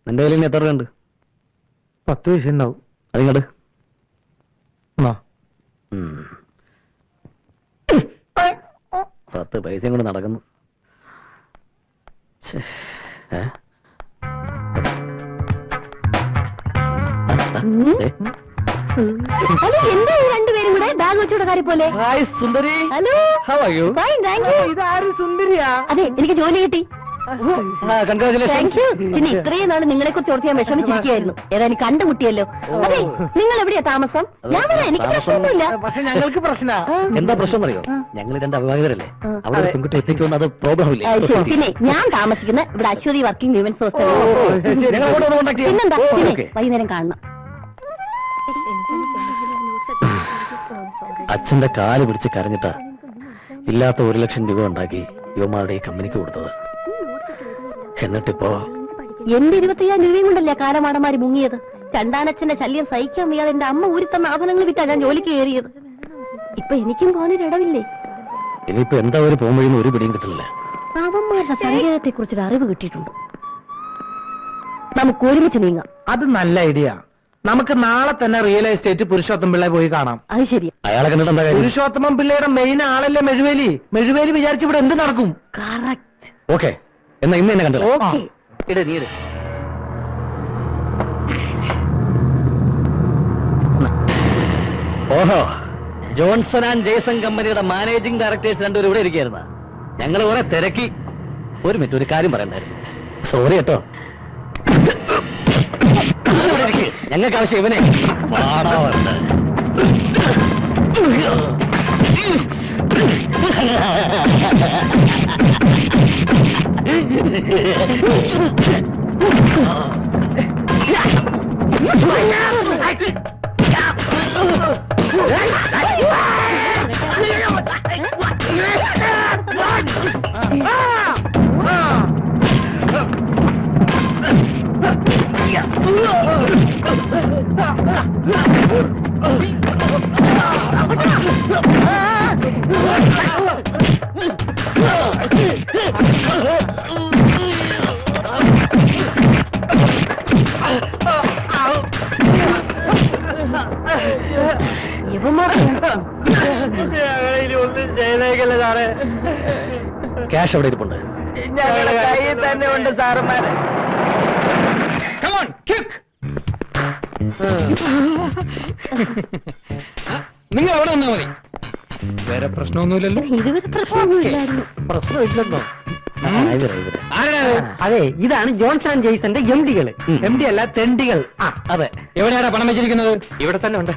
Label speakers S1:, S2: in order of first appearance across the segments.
S1: നിന്റെ കയ്യിൽ എത്ര രൂപ ഉണ്ട്?
S2: 10 പൈസ ഉണ്ടാവും.
S1: അതിങ്ങോട്ട് 10 പൈസയും കൊണ്ട് നടക്കുന്നു.
S3: ഹലോ, എന്താ രണ്ടുപേരും കൂടെ ബാഗ് വെച്ചുകൊടുക്കാരി പോലെ?
S2: Hi Sundari.
S3: Hello,
S2: how are you?
S3: Fine, thank you.
S2: ഇതാരും സുന്ദരിയാ?
S3: അതെ, എനിക്ക് ജോലി കിട്ടി. Thank you. പിന്നെ ഇത്രയും നാള് നിങ്ങളെ കുറിച്ച് ഓർത്ത് ഞാൻ വിഷമിച്ചിരിക്കുകയായിരുന്നു. ഏതായാലും കണ്ടുമുട്ടിയല്ലോ. അതെ, നിങ്ങൾ എവിടെയാ താമസം? ഞാൻ വരാം, എനിക്ക് പ്രശ്നമൊന്നുമില്ല.
S2: പക്ഷെ ഞങ്ങൾക്ക് പ്രശ്ന.
S1: എന്താ പ്രശ്നം അറിയോ? ഞങ്ങൾ 2 അഭിഭാഷകരല്ലേ, അവിടെ ഒരു പെൺകുട്ടി എത്തിക്കുമെന്ന് അത് പ്രോബ്ലം ഇല്ലേ?
S3: പിന്നെ ഞാൻ താമസിക്കുന്ന ഇവിടെ അശ്വതി വർക്കിംഗ് വിമൻസ് ഹോസ്റ്റൽ.
S1: പിന്നെന്താ,
S3: വൈകുന്നേരം കാണണം.
S1: അച്ഛന്റെ കാല് പിടിച്ച് കരഞ്ഞിട്ടാ ഇല്ലാത്ത 1 ലക്ഷം രൂപ ഉണ്ടാക്കി യുവമാരുടെ ഈ കമ്പനിക്ക് കൊടുത്തത്. എന്നിട്ടിപ്പോ
S3: എന്റെ 25,000 രൂപയും കൊണ്ടല്ലേ കാലമാടന്മാര് മുങ്ങിയത്. രണ്ടാനച്ഛന്റെ ശല്യം സഹിക്കാൻ വയ്യാതെ എന്റെ അമ്മ ഊരിത്തന്ന ആഭരണങ്ങൾ വിറ്റാ ഞാൻ ജോലിക്ക് കയറിയത്. ഇപ്പൊ എനിക്കും പോകാനൊരിടവില്ലേ?
S1: ഇനിയിപ്പോ എന്താ ഒരു പോകുമ്പോഴൊന്നും ഒരു പിടിയും കിട്ടില്ല.
S3: അവന്മാരുടെ സംഗീതത്തെ കുറിച്ചൊരു അറിവ് കിട്ടിയിട്ടുണ്ട്. നമുക്ക് ഒരുമിച്ച് നീങ്ങാം.
S2: അത് നല്ല ഐഡിയ. നമുക്ക് നാളെ തന്നെ റിയൽ എസ്റ്റേറ്റ് പുരുഷോത്തം പിള്ളയെ പോയി കാണാം.
S3: അത് ശരിയാ.
S1: അയാളെ കണ്ടിട്ട് എന്താ കാര്യം?
S2: പുരുഷോത്തമൻ പിള്ളയുടെ മെയിൻ ആളല്ലേ മെഴുവേലി. മെഴുവേലി വിചാരിച്ച് ഇവിടെ എന്ത് നടക്കും?
S3: കറക്റ്റ്.
S1: ഓക്കെ, എന്നാ ഇന്ന് തന്നെ കണ്ടല്ലോ.
S3: ഓക്കെ,
S1: നീ ഓഹോ, ജോൺസൺ ആൻഡ് ജേസൺ കമ്പനിയുടെ മാനേജിംഗ് ഡയറക്ടേഴ്സ് 2 ഇവിടെ ഇരിക്കുകയായിരുന്ന. ഞങ്ങൾ കുറെ തിരക്കി. ഒരു മിനിറ്റ്, ഒരു കാര്യം പറയണ്ടായിരുന്നു. സോറി കേട്ടോ. ഞങ്ങൾക്ക് ആവശ്യം ഇവനെ.
S2: ഒന്നും ചെയ്തേക്കല്ല സാറേ.
S1: ക്യാഷ് അവിടെ ഇരിപ്പുണ്ട്.
S2: ഞങ്ങളുടെ കയ്യിൽ തന്നെ ഉണ്ട് സാറന്മാരെ.
S1: നിങ്ങൾ അവിടെ വന്നാ മതി.
S2: വേറെ പ്രശ്നമൊന്നുമില്ലല്ലോ.
S3: ഇതുവരെ പ്രശ്നമൊന്നുമില്ലായിരുന്നു.
S2: പ്രശ്നമില്ലെന്നോ?
S4: അതെ, ഇതാണ് ജോൺസൺ ആൻഡ് ജെയ്സന്റെ MD-കള്.
S2: MD അല്ല, തെണ്ടികൾ.
S1: അതെ,
S2: എവിടെയാണ് പണം വെച്ചിരിക്കുന്നത്?
S4: ഇവിടെ തന്നെ ഉണ്ട്.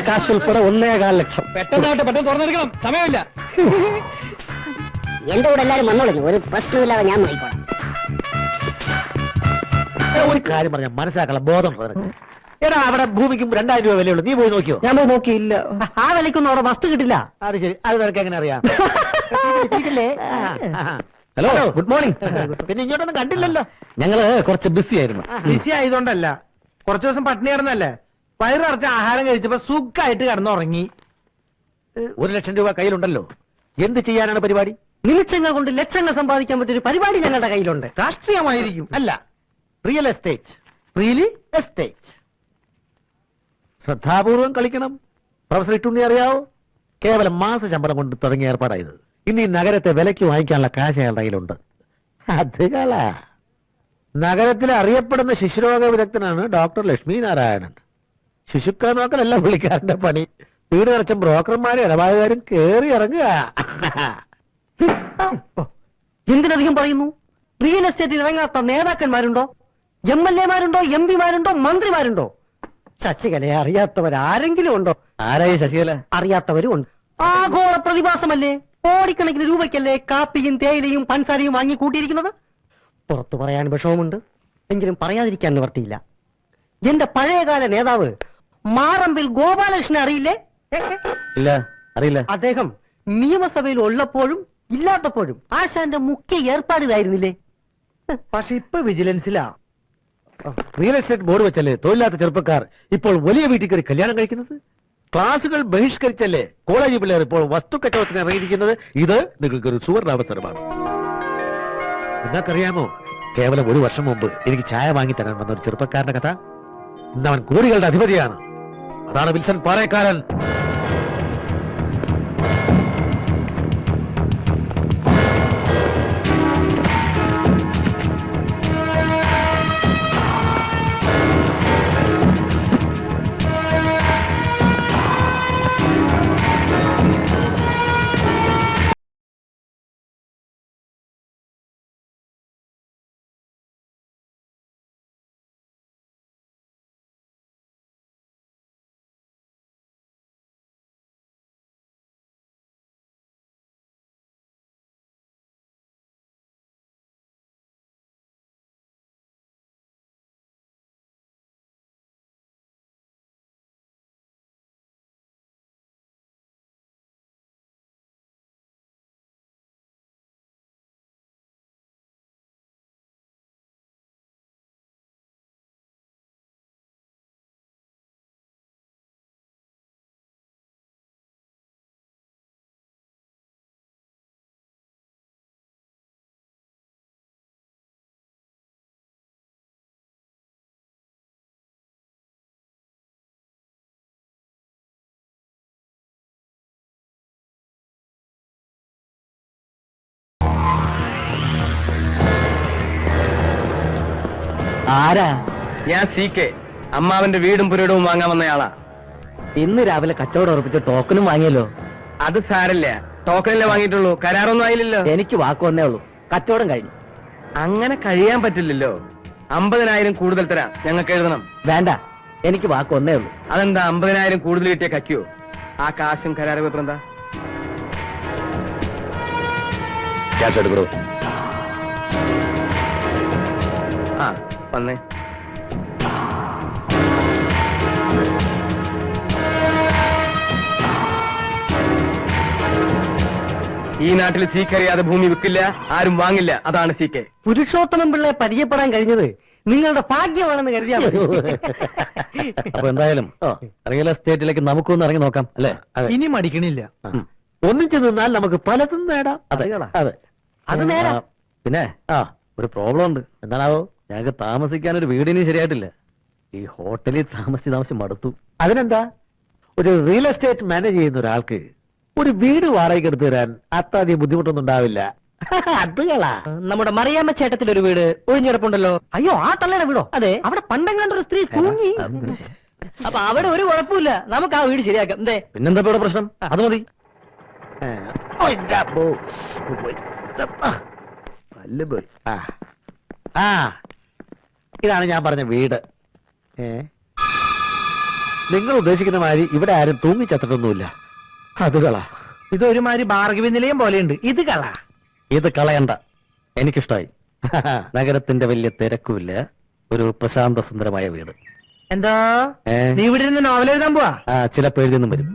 S1: കാശ് ഉൾപ്പെടെ 1.25 ലക്ഷം.
S2: പെട്ടെന്ന് തുറന്നെടുക്കണം, സമയമില്ല.
S3: എന്റെ കൂടെ എല്ലാരും വന്നോളൂ, ഒരു പ്രശ്നമില്ലാതെ ഞാൻ നോക്കിക്കോളാം.
S1: ഒരു കാര്യം പറഞ്ഞാൽ മനസ്സിലാക്കണം, ബോധം. എടാ, അവിടെ ഭൂമിക്കും 2000 രൂപ വിലയുള്ളൂ. നീ പോയി നോക്കിയോ?
S4: ഞാൻ പോയി നോക്കിയില്ല. ആ വിലയ്ക്കൊന്നും അവിടെ വസ്തു കിട്ടില്ല.
S1: അത് ശരി, അത് നിനക്ക് എങ്ങനെ അറിയാം? Hello, good morning.
S2: പിന്നെ ഇങ്ങോട്ടൊന്നും കണ്ടില്ലല്ലോ.
S1: ഞങ്ങള് കുറച്ച് ബിസി ആയിരുന്നു.
S2: ബിസി ആയതുകൊണ്ടല്ല, കുറച്ചു ദിവസം പട്ടിണി കിടന്നല്ലേ. വയറിറച്ച ആഹാരം കഴിച്ചപ്പോ സുഖമായിട്ട് കിടന്നുറങ്ങി.
S1: 1 ലക്ഷം രൂപ കയ്യിലുണ്ടല്ലോ. എന്ത് ചെയ്യാനാണ് പരിപാടി?
S4: നിമിഷങ്ങൾ കൊണ്ട് ലക്ഷങ്ങൾ സമ്പാദിക്കാൻ പറ്റിയൊരു പരിപാടി ഞങ്ങളുടെ കയ്യിലുണ്ട്.
S2: രാഷ്ട്രീയമായിരിക്കും.
S1: അല്ല, റിയൽ എസ്റ്റേറ്റ്.
S2: Really estate.
S1: ശ്രദ്ധാപൂർവം കളിക്കണം. പ്രൊഫസർ ഇട്ടുണ്ണി അറിയാവോ? കേവലം മാസ ശമ്പളം കൊണ്ട് തുടങ്ങിയ ഏർപ്പാടായത്. ഇന്ന് ഈ നഗരത്തെ വിലയ്ക്ക് വാങ്ങിക്കാനുള്ള കാശ് അയാളുടെ കയ്യിലുണ്ട്. അത് കള. നഗരത്തിലെ അറിയപ്പെടുന്ന ശിശുരോഗ വിദഗ്ധനാണ് ഡോക്ടർ ലക്ഷ്മി നാരായണൻ. ശിശുക്കളെ നോക്കലല്ല പുള്ളിക്കാരന്റെ പണി. വീട് നിറച്ചും ബ്രോക്കർമാരും ഇടപാടുകാരും കേറി ഇറങ്ങുക.
S4: എന്തിനധികം പറയുന്നു? റിയൽ എസ്റ്റേറ്റിൽ ഇറങ്ങാത്ത നേതാക്കന്മാരുണ്ടോ? MLA-മാരുണ്ടോ? MP-മാരുണ്ടോ? മന്ത്രിമാരുണ്ടോ? ശശികലയെ അറിയാത്തവരാരെങ്കിലും ഉണ്ടോ?
S1: ആരായി ശശികല?
S4: അറിയാത്തവരും ഉണ്ട്. ആഗോള പ്രതിഭാസമല്ലേ? കോടിക്കണക്കിന് രൂപയ്ക്കല്ലേ കാപ്പിയും തേയിലയും പഞ്ചസാരയും വാങ്ങി കൂട്ടിയിരിക്കുന്നത്? പുറത്തു പറയാൻ വിഷമമുണ്ട്, എങ്കിലും പറയാതിരിക്കാൻ നിവർത്തിയില്ല. എന്റെ പഴയകാല നേതാവ് മാറമ്പിൽ ഗോപാലകൃഷ്ണൻ അറിയില്ലേ?
S1: ഇല്ല, അറിയില്ല.
S4: അദ്ദേഹം നിയമസഭയിൽ ഉള്ളപ്പോഴും ഇല്ലാത്തപ്പോഴും ആശാന്റെ മുഖ്യ ഏർപ്പാട് ഇതായിരുന്നില്ലേ?
S2: പക്ഷെ ഇപ്പൊ വിജിലൻസിലാ.
S1: റിയൽ എസ്റ്റേറ്റ് ബോർഡ് വെച്ചല്ലേ തൊഴിലാത്ത ചെറുപ്പക്കാർ ഇപ്പോൾ വലിയ വീട്ടിൽ കയറി കല്യാണം കഴിക്കുന്നത്? ക്ലാസുകൾ ബഹിഷ്കരിച്ചല്ലേ കോളേജ് പിള്ളേർ ഇപ്പോൾ വസ്തു കച്ചവടത്തിന് ഇറങ്ങിയിരിക്കുന്നത്? ഇത് നിങ്ങൾക്കൊരു സുവർണാവസരമാണ്. നിങ്ങൾക്കറിയാമോ കേവലം ഒരു വർഷം മുമ്പ് എനിക്ക് ചായ വാങ്ങി തരാൻ വന്ന ഒരു ചെറുപ്പക്കാരന്റെ കഥ? ഇന്ന് അവൻ കോടികളുടെ അധിപതിയാണ്. അതാണ് വിൽസൺ പാറേക്കാരൻ.
S4: ആരാ?
S2: ഞാൻ CK. അമ്മാവന്റെ വീടും പുരയിടവും വാങ്ങാൻ വന്നയാളാ.
S4: ഇന്ന് രാവിലെ കച്ചവടം ഉറപ്പിച്ച ടോക്കണും വാങ്ങിയല്ലോ.
S2: അത് സാരല്ല, ടോക്കനല്ലേ വാങ്ങിയിട്ടുള്ളൂ, കരാറൊന്നും ആയില്ലല്ലോ.
S4: എനിക്ക് വാക്ക് വന്നേ ഉള്ളൂ, കച്ചവടം കഴിഞ്ഞു.
S2: അങ്ങനെ കഴിയാൻ പറ്റില്ലല്ലോ. 50,000 കൂടുതൽ തരാം, ഞങ്ങൾക്ക് എഴുതണം.
S4: വേണ്ട, എനിക്ക് വാക്ക് വന്നേ ഉള്ളൂ.
S2: അതെന്താ 50,000 കൂടുതൽ കിട്ടിയ കയ്ക്കോ? ആ കാശും കരാറ് പേപ്പർ എന്താ?
S1: ക്യാഷ് എടുക്കൂ.
S2: ആ വന്നേ. ഈ നാട്ടിൽ CK അറിയാതെ ഭൂമി വിൽക്കില്ല, ആരും വാങ്ങില്ല. അതാണ് CK.
S4: പുരുഷോത്തമൻ പിള്ളയെ പരിചയപ്പെടാൻ കഴിഞ്ഞത് നിങ്ങളുടെ ഭാഗ്യമാണെന്ന് കരുതിയാ മതി.
S1: അപ്പൊ എന്തായാലും റിയൽ എസ്റ്റേറ്റിലേക്ക് നമുക്കൊന്ന് ഇറങ്ങി നോക്കാം, അല്ലേ?
S2: ഇനി മടിക്കണില്ല.
S1: ഒന്നിച്ചു നിന്നാൽ നമുക്ക് പലതും നേടാം. അതെ അതെ,
S4: അത് നേരാ.
S1: പിന്നെ ഒരു പ്രോബ്ലം ഉണ്ട്. എന്താണാവോ? ഞങ്ങൾക്ക് താമസിക്കാൻ ഒരു വീടിന് ശരിയായിട്ടില്ല. ഈ ഹോട്ടലിൽ താമസിച്ച് മടുത്തു. അതിനെന്താ, ഒരു റിയൽ എസ്റ്റേറ്റ് മാനേജ് ചെയ്യുന്ന ഒരാൾക്ക് ഒരു വീട് വാടകയ്ക്ക് എടുത്തു തരാൻ അത്രയധികം ബുദ്ധിമുട്ടൊന്നും ഉണ്ടാവില്ല. അതുകളാ.
S4: നമ്മുടെ മറിയാമ്മ ചേട്ടത്തിന്റെ ഒരു വീട് ഒഴിഞ്ഞിടപ്പുണ്ടല്ലോ. അയ്യോ, ആ തള്ളയുടെ വീടോ? അതെ, അവിടെ പണ്ടെങ്ങാണ്ട് സ്ത്രീ തൂങ്ങി. അപ്പൊ അവിടെ ഒരു കുഴപ്പമില്ല, നമുക്ക് ആ വീട് ശരിയാക്കാം. എന്തേ?
S1: പിന്നെന്താ ഇവിടെ പ്രശ്നം? അത് മതി. ഇതാണ് ഞാൻ പറഞ്ഞ വീട്. നിങ്ങൾ ഉദ്ദേശിക്കുന്ന മാതിരി ഇവിടെ ആരും തൂങ്ങിച്ചത്തിട്ടൊന്നുമില്ല. അത് കള.
S2: ഇതൊരുമാതിരി ഭാർഗവി നിലയം പോലെയുണ്ട്. ഇത് കള.
S1: ഇത് കളയണ്ട, എനിക്കിഷ്ടായി. നഗരത്തിന്റെ വലിയ തിരക്കുമില്ല, ഒരു പ്രശാന്ത സുന്ദരമായ വീട്.
S2: എന്താ
S1: ഏ?
S2: നീ ഇവിടെ ഇരുന്ന് നോവൽ എഴുതാൻ പോവാ?
S1: ചിലപ്പോൾ എഴുതിയൊന്നും വരും.